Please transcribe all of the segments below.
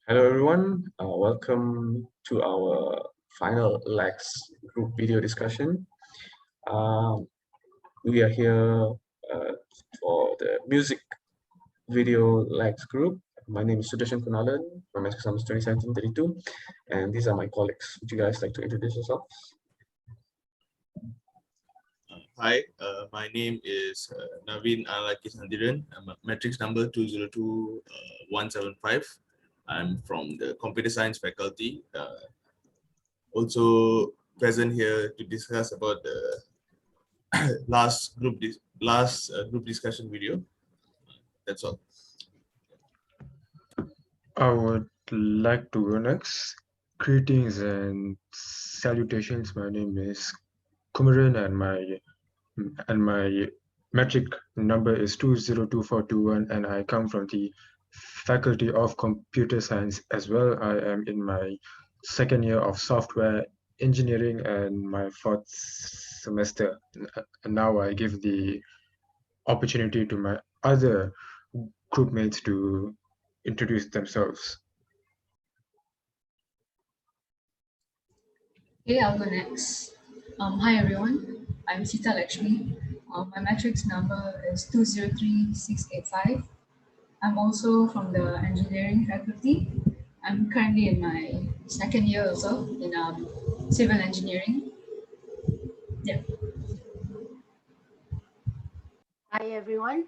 Hello everyone, welcome to our final LAX group video discussion. Um, we are here for the music video LAX group. My name is Sudarshan Kunalan, my matric number is 2017-32, and these are my colleagues. Would you guys like to introduce yourselves? Hi, my name is Naveen Alakis Nandiran. I'm a matrix number 202-175. I'm from the computer science faculty. Also present here to discuss about the last group discussion video. That's all. I would like to go next. Greetings and salutations. My name is Kumaran and my metric number is 202421 and I come from the Faculty of Computer Science as well. I am in my second year of software engineering and my fourth semester. And now I give the opportunity to my other groupmates to introduce themselves. Okay, I'll go next. Hi everyone, I'm Sita Lakshmi. My matrix number is 203685. I'm also from the engineering faculty. I'm currently in my second year also in civil engineering. Yeah. Hi everyone,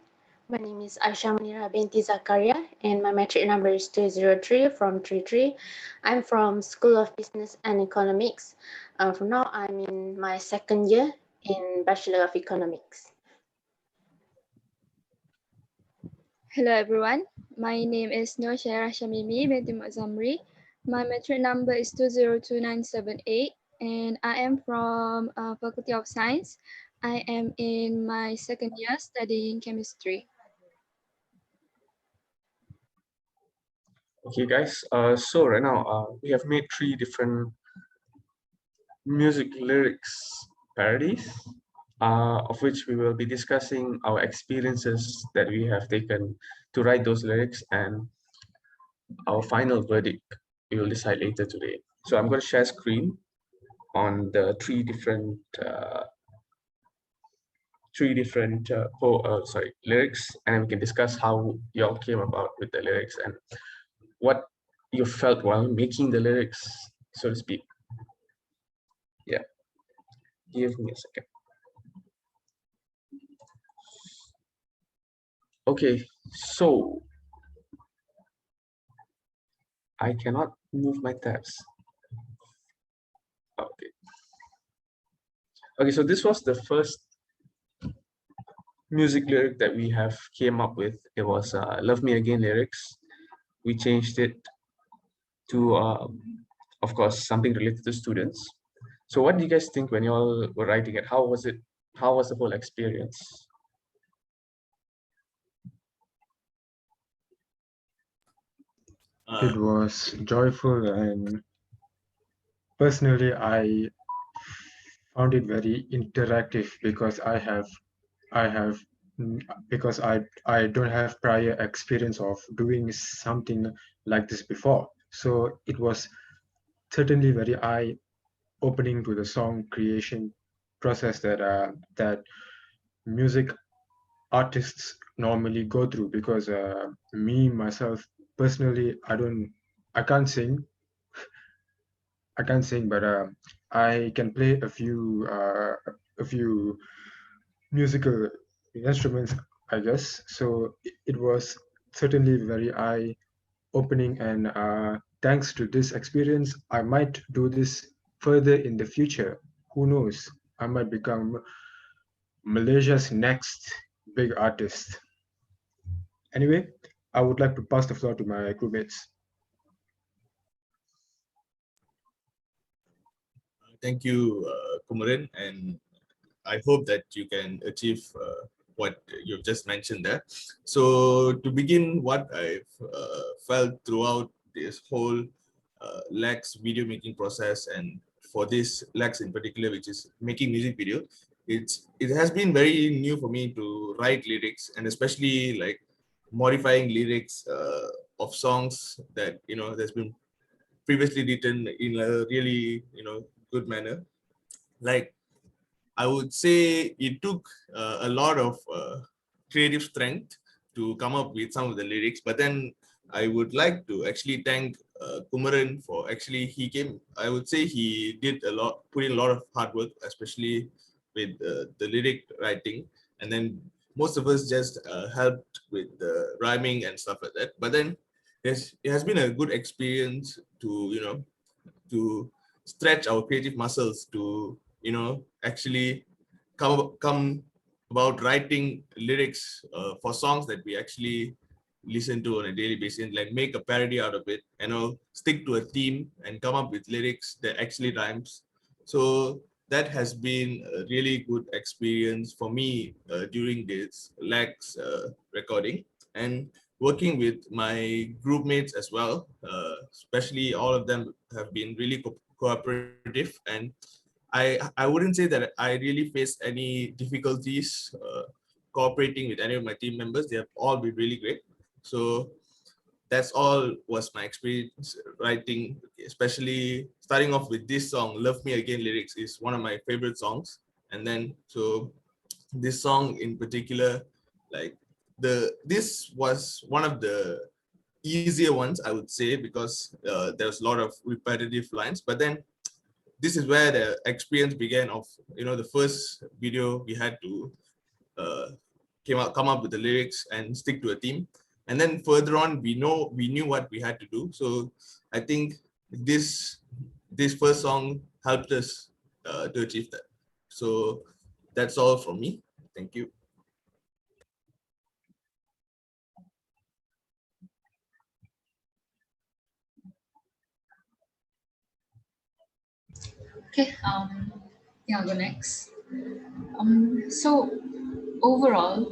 my name is Aisha Munira binti Zakaria and my metric number is 203 from 33. I'm from School of Business and Economics. For now, I'm in my second year in Bachelor of Economics. Hello everyone, my name is Nur Shaira Shamimi binti Zamri. My metric number is 202978 and I am from Faculty of Science. I am in my second year studying chemistry. Okay guys, so right now we have made 3 different music lyrics parodies, of which we will be discussing our experiences that we have taken to write those lyrics, and our final verdict we will decide later today. So I'm going to share screen on the three different lyrics, and we can discuss how y'all came about with the lyrics and what you felt while making the lyrics, so to speak. Yeah, give me a second. Okay, so I cannot move my tabs. Okay, so this was the first music lyric that we have came up with. It was Love Me Again lyrics. We changed it to, of course, something related to students. So what do you guys think when you all were writing it? How was it? How was the whole experience? It was joyful, and personally I found it very interactive because I don't have prior experience of doing something like this before. So it was certainly very eye-opening to the song creation process that music artists normally go through, because me myself personally I can't sing. But I can play a few musical instruments, I guess. So it was certainly very eye-opening, and thanks to this experience, I might do this further in the future. Who knows? I might become Malaysia's next big artist. Anyway, I would like to pass the floor to my crewmates. Thank you, Kumaran, and I hope that you can achieve what you've just mentioned there. So to begin, what I've felt throughout this whole LAX video making process, and for this LAX in particular, which is making music video, it has been very new for me to write lyrics, and especially like modifying lyrics of songs that that's been previously written in a really good manner. Like, I would say it took a lot of creative strength to come up with some of the lyrics, but then I would like to actually thank Kumaran for actually I would say he did put in a lot of hard work, especially with the lyric writing, and then most of us just helped with the rhyming and stuff like that. But then it has been a good experience to to stretch our creative muscles to actually come about writing lyrics for songs that we actually listen to on a daily basis, like make a parody out of it, stick to a theme and come up with lyrics that actually rhymes. So that has been a really good experience for me during this LAX recording, and working with my group mates as well, especially all of them have been really cooperative, and I wouldn't say that I really faced any difficulties cooperating with any of my team members. They have all been really great. So that's all was my experience writing, especially starting off with this song. Love Me Again lyrics is one of my favorite songs. And then so this song in particular, like this was one of the easier ones, I would say, because there's a lot of repetitive lines. But then this is where the experience began of the first video we had to uh, come up with the lyrics and stick to a theme, and then further on we knew what we had to do. So I think this first song helped us to achieve that. So that's all from me. Thank you. Okay, yeah, I'll go next. So overall,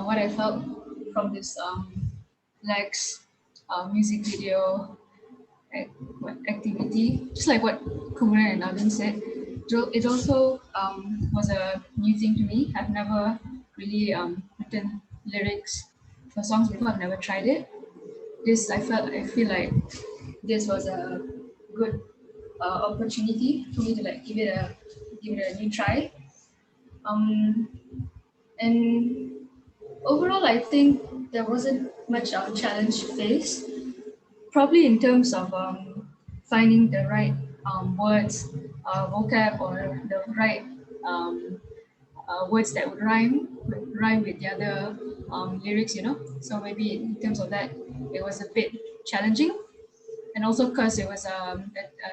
what I felt from this Lex music video activity, just like what Kumaran and Arvind said, it also was a new thing to me. I've never really written lyrics for songs before. I've never tried it. I feel like this was a good opportunity for me to like give it a new try. Um, and overall, I think there wasn't much challenge faced. Probably in terms of finding the right words, vocab, or the right words that would rhyme with the other lyrics. So maybe in terms of that, it was a bit challenging, and also because it was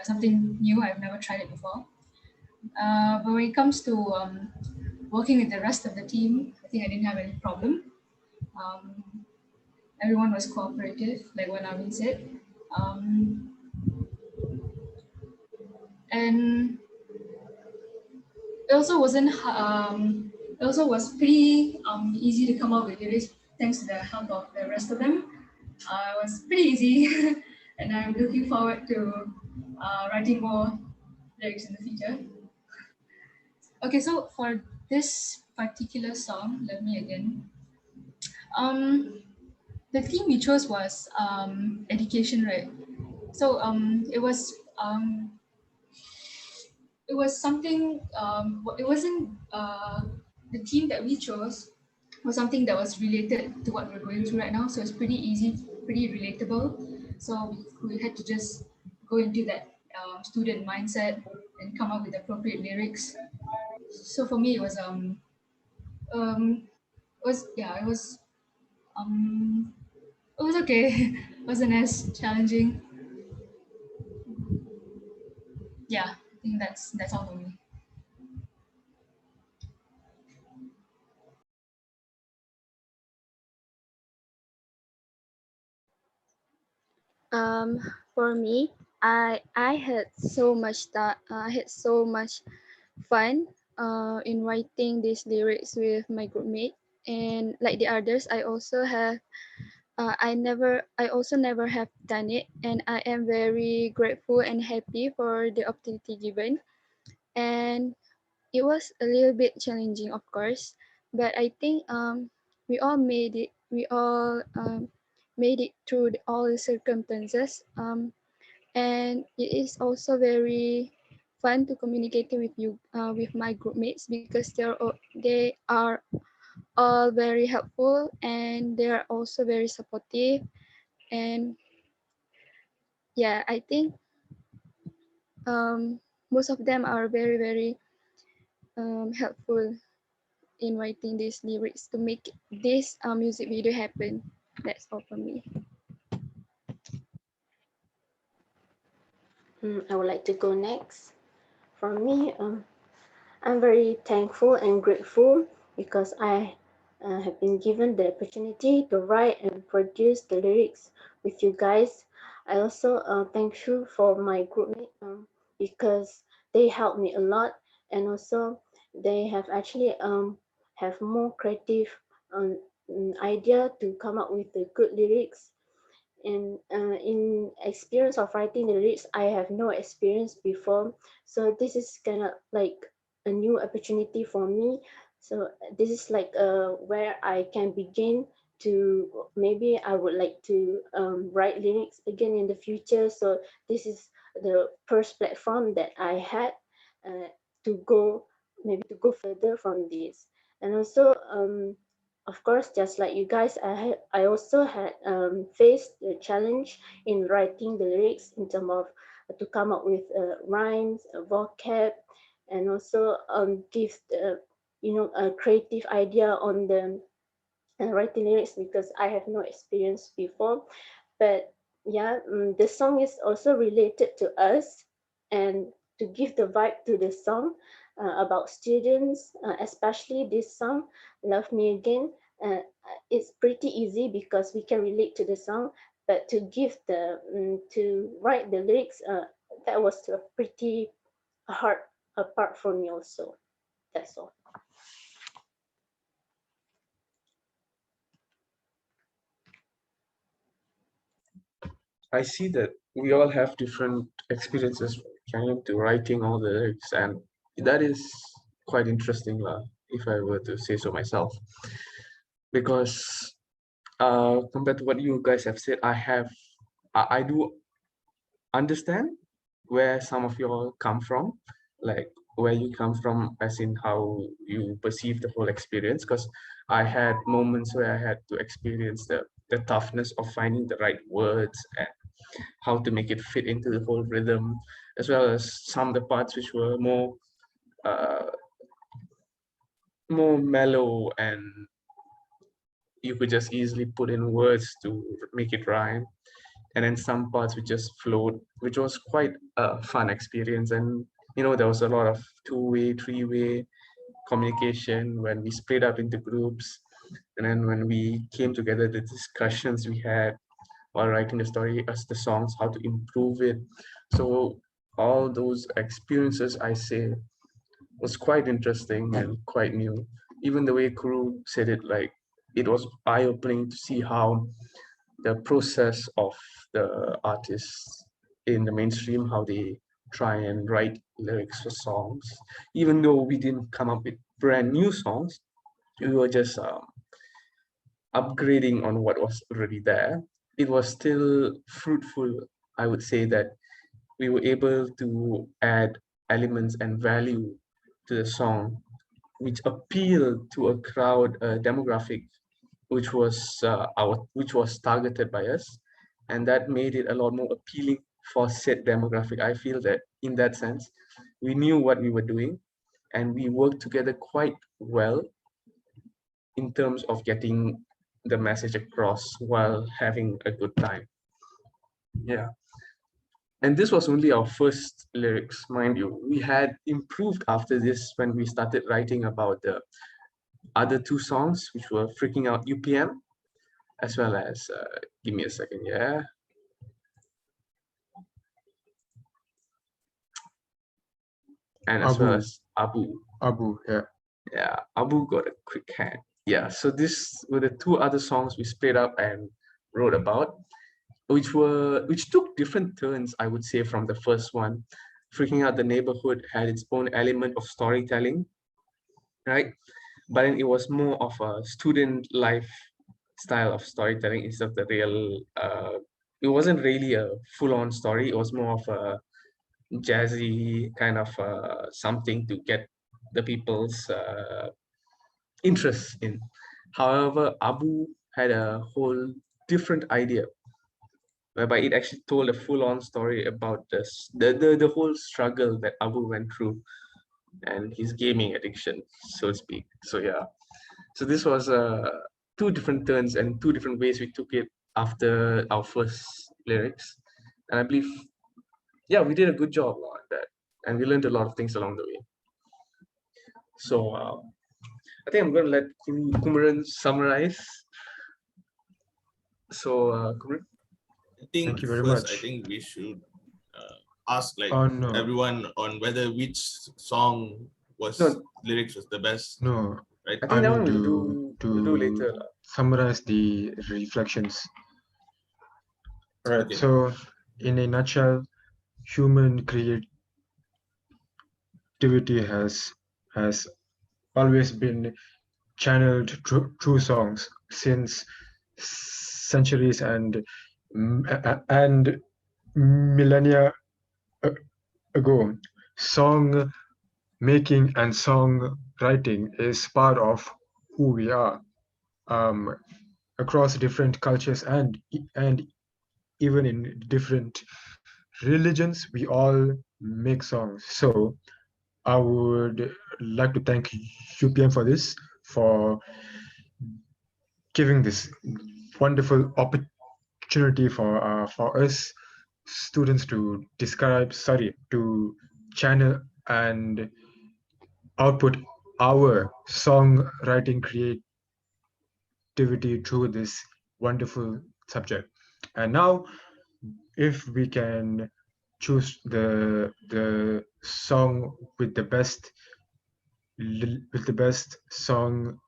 something new. I've never tried it before. But when it comes to working with the rest of the team, I think I didn't have any problem. Um, Everyone was cooperative, like what Navin said. Um, and it also wasn't it also was pretty easy to come up with lyrics thanks to the help of the rest of them. It was pretty easy, and I'm looking forward to writing more lyrics in the future. Okay, so for this particular song, Love Me Again, um, the theme we chose was education, right? So it was something it wasn't the theme that we chose was something that was related to what we're going through right now. So it's pretty easy, pretty relatable. So we had to just go into that student mindset and come up with appropriate lyrics. So for me, um it was um it was okay. It wasn't as challenging. Yeah, I think that's all for me. Um, for me, I had so much I had so much fun in writing these lyrics with my group mate, and like the others, I also never have done it, and I am very grateful and happy for the opportunity given. And it was a little bit challenging, of course, but I think we all made it through all the circumstances. And it is also very fun to communicate with you, with my group mates, because they are all very helpful and they are also very supportive. And yeah, I think most of them are very helpful in writing these lyrics to make this music video happen. That's all for me. I would like to go next. For me, I'm very thankful and grateful because I have been given the opportunity to write and produce the lyrics with you guys. I also thankful for my groupmate because they helped me a lot, and also they have actually have more creative idea to come up with the good lyrics. And in experience of writing the lyrics, I have no experience before, so this is kind of like a new opportunity for me. So this is like where I can begin to, maybe I would like to write lyrics again in the future. So this is the first platform that I had uh, to go, maybe to go further from this. And also of course, just like you guys, I also had faced the challenge in writing the lyrics in terms of to come up with rhymes, vocab, and also give a creative idea on the writing lyrics, because I have no experience before. But yeah, the song is also related to us, and to give the vibe to the song about students, especially this song, Love Me Again. It's pretty easy because we can relate to the song, but to give to write the lyrics, that was a pretty hard part for me also. That's all. I see that we all have different experiences trying to writing all the lyrics, and that is quite interesting, lah, if I were to say so myself. Because compared to what you guys have said, I do understand where some of you all come from, like where you come from, as in how you perceive the whole experience. Because I had moments where I had to experience the toughness of finding the right words and how to make it fit into the whole rhythm, as well as some of the parts which were uh, more mellow, and you could just easily put in words to make it rhyme. And then some parts which just flowed, which was quite a fun experience. And there was a lot of two-way, three-way communication when we split up into groups, and then when we came together, the discussions we had while writing the story, as the songs, how to improve it. So all those experiences, I say, was quite interesting and quite new. Even the way Kuru said it, like, it was eye-opening to see how the process of the artists in the mainstream, how they try and write lyrics for songs. Even though we didn't come up with brand new songs, we were just upgrading on what was already there. It was still fruitful. I would say that we were able to add elements and value to the song, which appealed to a crowd, a demographic, which was targeted by us, and that made it a lot more appealing for said demographic. I feel that in that sense, we knew what we were doing, and we worked together quite well in terms of getting the message across while having a good time. Yeah. And this was only our first lyrics, mind you. We had improved after this when we started writing about the other two songs, which were Freaking Out UPM, as well as, give me a second, yeah. And as well Abu. as Abu. Abu, yeah. Yeah, Abu got a quick hand. Yeah, so these were the two other songs we split up and wrote about, which took different turns, I would say, from the first one. Freaking Out the Neighborhood had its own element of storytelling, right? But then it was more of a student life style of storytelling instead of the real. It wasn't really a full-on story. It was more of a jazzy kind of something to get the people's interest in. However, Abu had a whole different idea whereby it actually told a full-on story about the whole struggle that Abu went through and his gaming addiction, so to speak. So yeah, so this was two different turns and two different ways we took it after our first lyrics, and I believe, yeah, we did a good job on that, and we learned a lot of things along the way. So I think I'm going to let Kumaran summarize. So Kumaran. I think Thank you very first, I much. think we should ask like Oh no, everyone on whether which song was No, lyrics was the best, no. right? I I think that mean one we'll do to later lah. summarize the reflections. Right. Okay. So, in a nutshell, human creativity has always been channeled through songs since centuries and millennia ago. Song making and song writing is part of who we are, um, across different cultures and even in different religions. We all make songs. So I would like to thank UPM for this, for giving this wonderful opportunity for us students to to channel and output our songwriting creativity through this wonderful subject. And now, if we can choose the song with the best song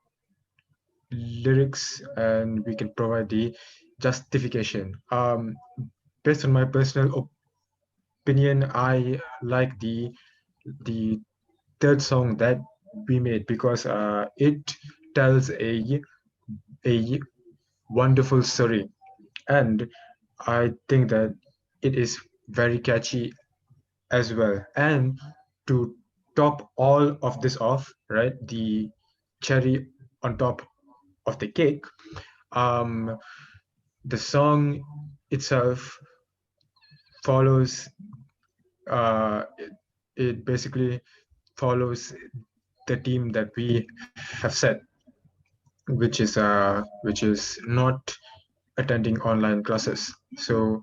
lyrics, and we can provide the justification. Based on my personal opinion, I like the third song that we made because it tells a wonderful story, and I think that it is very catchy as well. And to top all of this off, right, the cherry on top of the cake, um, the song itself follows. It basically follows the team that we have set, which is not attending online classes. So,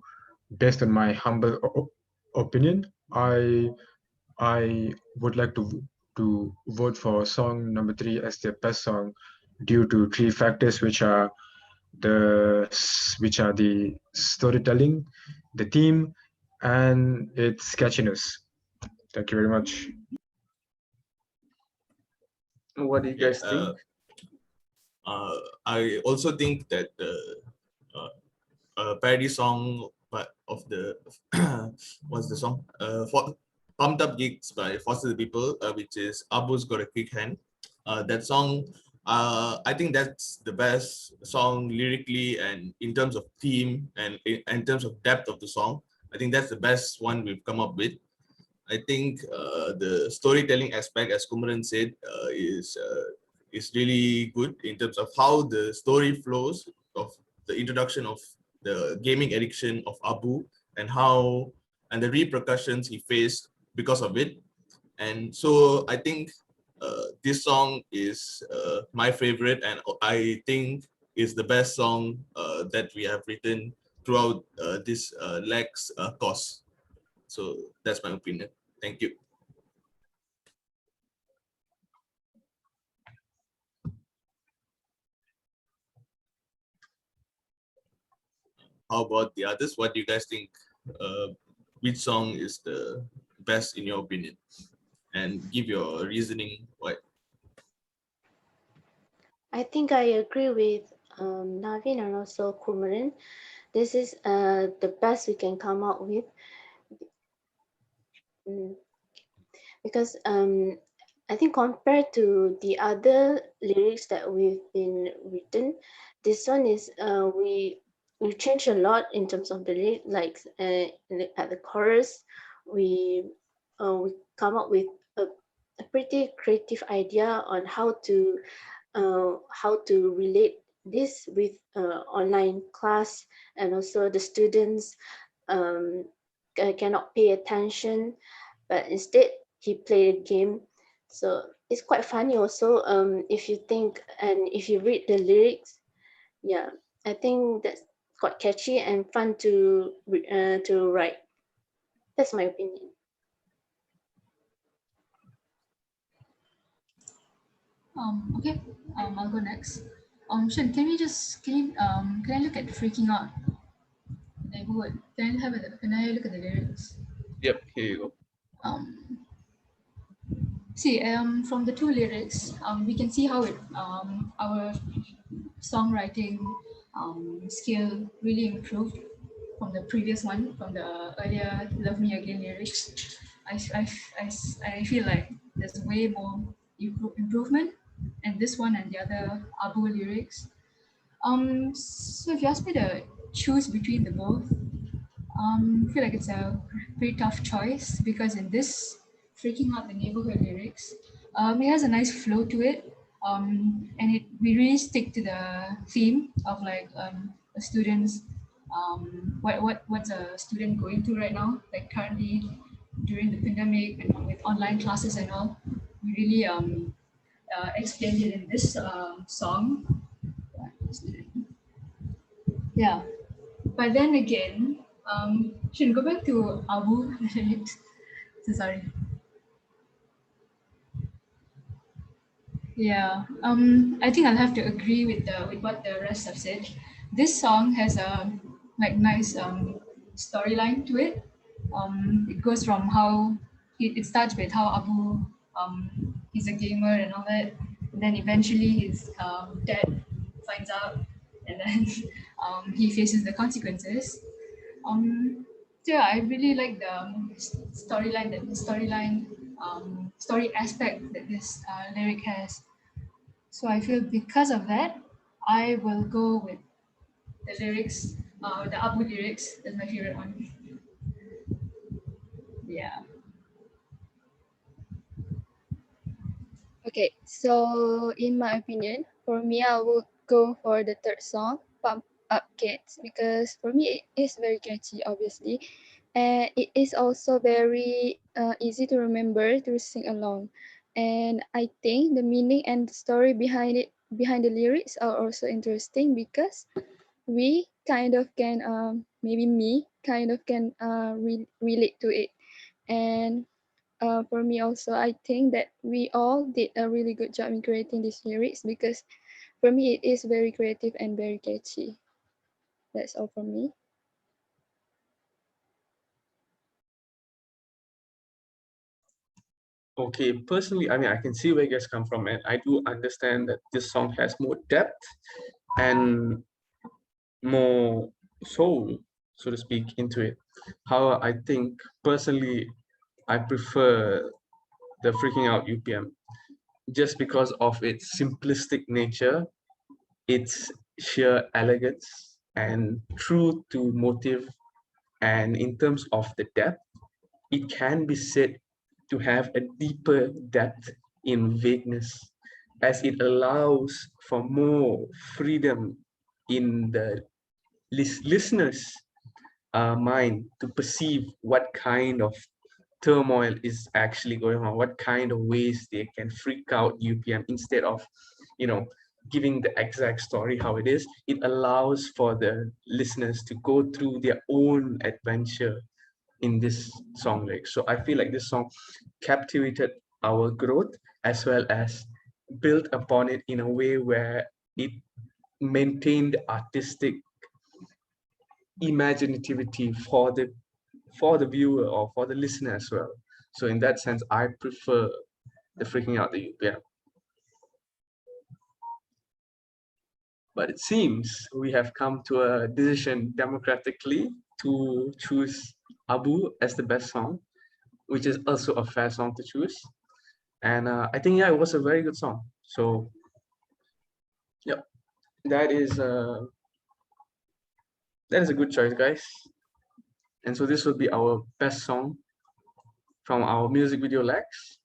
based on my humble opinion, I would like to vote for song number 3 as the best song due to three factors, which are the storytelling, the theme, and its catchiness. Thank you very much. What do you Okay. guys think? I also think that the parody song part of the what's the song? For Pumped Up Gigs by Foster the People, which is Abu's Got a Quick Hand. That song, I think that's the best song lyrically and in terms of theme and in terms of depth of the song. I think that's the best one we've come up with. I think the storytelling aspect, as Kumaran said, is really good in terms of how the story flows of the introduction of the gaming addiction of Abu and the repercussions he faced because of it. And so I think this song is my favorite, and I think is the best song that we have written throughout this LAX course. So that's my opinion. Thank you. How about the others? What do you guys think? Which song is the best in your opinion? And give your reasoning why. I think I agree with Navin and also Kumaran. This is the best we can come up with. Because I think compared to the other lyrics that we've been written, this one is we changed a lot in terms of the lyric. Like at the chorus, we come up with a pretty creative idea on how to relate this with online class, and also the students cannot pay attention, but instead he played a game. So it's quite funny also, if you think and if you read the lyrics. Yeah, I think that's quite catchy and fun to write. That's my opinion. Okay, I'll go next. Shin, can I look at Freaking Out Neighborhood? Can I look at the lyrics? Yep, here you go. Um, from the two lyrics, we can see how our songwriting skill really improved from the previous one, from the earlier "Love Me Again" lyrics. I feel like there's way more improvement in this one and the other Abu lyrics. So if you ask me to choose between the both, I feel like it's a pretty tough choice because in this Freaking Out the Neighborhood lyrics, it has a nice flow to it. And we really stick to the theme of like a student's what's a student going through right now, like currently during the pandemic and with online classes and all. We really explained it in this song. Yeah. But then again, should go back to Abu. So sorry. Yeah. I think I'll have to agree with what the rest have said. This song has a like nice storyline to it. It goes from how it starts with how Abu he's a gamer and all that. And then eventually his dad finds out, and then he faces the consequences. So yeah, I really like the story aspect that this lyric has. So I feel because of that, I will go with the lyrics, the Abu lyrics. That's my favorite one. Yeah. Okay, so in my opinion, for me, I would go for the third song, Pump Up Kids, because for me, it is very catchy, obviously. And it is also very easy to remember to sing along. And I think the meaning and the story behind it, behind the lyrics, are also interesting because we kind of can, maybe me, kind of can relate to it. And for me also, I think that we all did a really good job in creating these lyrics because for me it is very creative and very catchy. That's all from me. Okay, personally, I mean, I can see where you guys come from, and I do understand that this song has more depth and more soul, so to speak, into it. However, I think personally, I prefer the Freaking Out UPM just because of its simplistic nature, its sheer elegance, and true to motive. And in terms of the depth, it can be said to have a deeper depth in vagueness, as it allows for more freedom in the listener's mind to perceive what kind of turmoil is actually going on, what kind of ways they can freak out UPM instead of, giving the exact story how it is. It allows for the listeners to go through their own adventure in this song lyrics. So I feel like this song captivated our growth as well as built upon it in a way where it maintained artistic imaginativity for the viewer or for the listener as well. So in that sense, I prefer the Freaking Out the UPM. But it seems we have come to a decision democratically to choose Abu as the best song, which is also a fair song to choose. And I think, yeah, it was a very good song. So, yeah, that is a good choice, guys. And so this will be our best song from our music video LAX.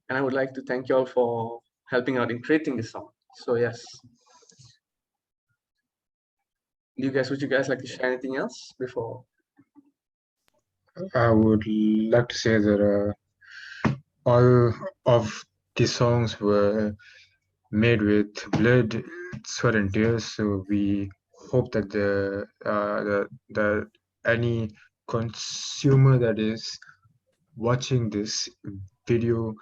And I would like to thank you all for helping out in creating this song. So yes. Would you guys like to share anything else before? I would like to say that all of the songs were made with blood, sweat, and tears. So we hope that the any consumer that is watching this video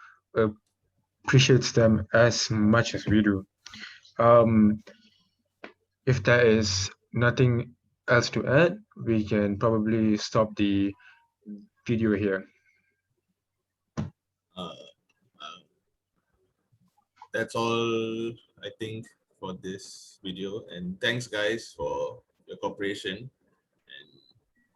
appreciates them as much as we do. If there is nothing else to add, we can probably stop the video here. That's all I think for this video, and thanks guys for your cooperation. And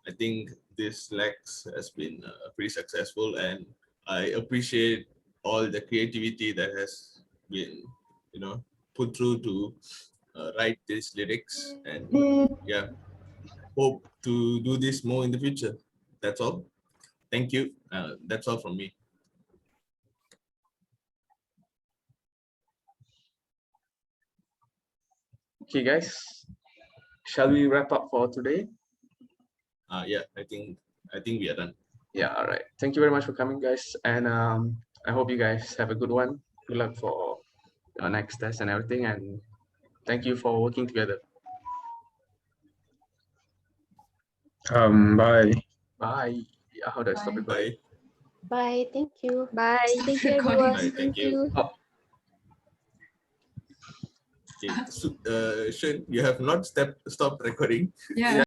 I think this LAX has been pretty successful, and I appreciate all the creativity that has been, put through to write these lyrics. And yeah, hope to do this more in the future. That's all. Thank you. That's all from me. Okay, guys, shall we wrap up for today? Yeah, I think we are done. Yeah, all right. Thank you very much for coming, guys. And I hope you guys have a good one. Good luck for your next test and everything. And thank you for working together. Bye. Bye. Yeah, how do I stop Bye. recording? Bye. Bye. Thank you. Bye. Stop Thank you, recording. everyone. Bye. Thank you. Oh. Okay, so, Shun, you have not stopped recording. Yeah.